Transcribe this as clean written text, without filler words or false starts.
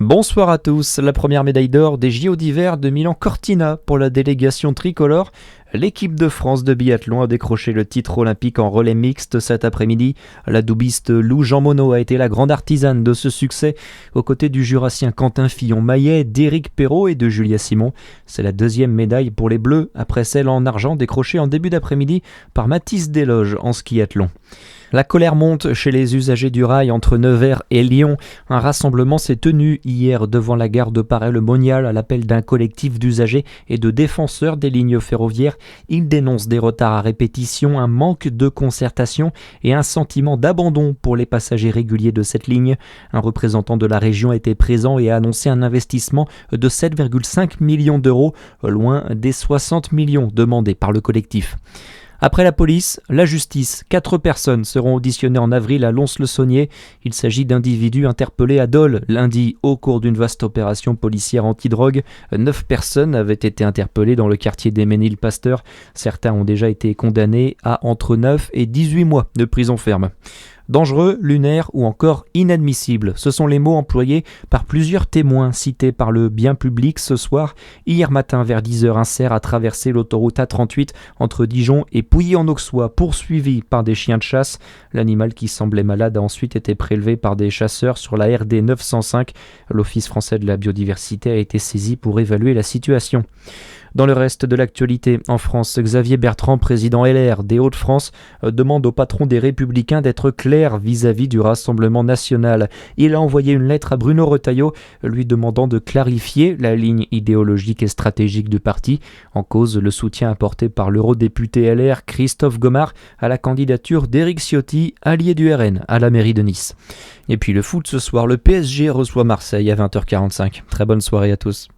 Bonsoir à tous. La première médaille d'or des JO d'hiver de Milan-Cortina pour la délégation tricolore. L'équipe de France de biathlon a décroché le titre olympique en relais mixte cet après-midi. La doubiste Lou Jean Monod a été la grande artisane de ce succès, aux côtés du jurassien Quentin Fillon-Maillet, d'Éric Perrault et de Julia Simon. C'est la deuxième médaille pour les Bleus, après celle en argent décrochée en début d'après-midi par Mathis Desloges en skiathlon. La colère monte chez les usagers du rail entre Nevers et Lyon. Un rassemblement s'est tenu hier devant la gare de Paray-le-Monial à l'appel d'un collectif d'usagers et de défenseurs des lignes ferroviaires. Ils dénoncent des retards à répétition, un manque de concertation et un sentiment d'abandon pour les passagers réguliers de cette ligne. Un représentant de la région était présent et a annoncé un investissement de 7,5 millions d'euros, loin des 60 millions demandés par le collectif. Après la police, la justice. 4 personnes seront auditionnées en avril à Lons-le-Saunier. Il s'agit d'individus interpellés à Dole lundi au cours d'une vaste opération policière antidrogue. 9 personnes avaient été interpellées dans le quartier des Ménil-Pasteur. Certains ont déjà été condamnés à entre 9 et 18 mois de prison ferme. Dangereux, lunaire ou encore inadmissible. Ce sont les mots employés par plusieurs témoins cités par le bien public ce soir. Hier matin vers 10h, un cerf a traversé l'autoroute A38 entre Dijon et Pouilly-en-Auxois, poursuivi par des chiens de chasse. L'animal qui semblait malade a ensuite été prélevé par des chasseurs sur la RD 905. L'Office français de la biodiversité a été saisi pour évaluer la situation. Dans le reste de l'actualité, en France, Xavier Bertrand, président LR des Hauts-de-France, demande au patron des Républicains d'être clair vis-à-vis du Rassemblement national. Il a envoyé une lettre à Bruno Retailleau lui demandant de clarifier la ligne idéologique et stratégique du parti. En cause, le soutien apporté par l'eurodéputé LR Christophe Gomard à la candidature d'Éric Ciotti, allié du RN, à la mairie de Nice. Et puis le foot ce soir, le PSG reçoit Marseille à 20h45. Très bonne soirée à tous.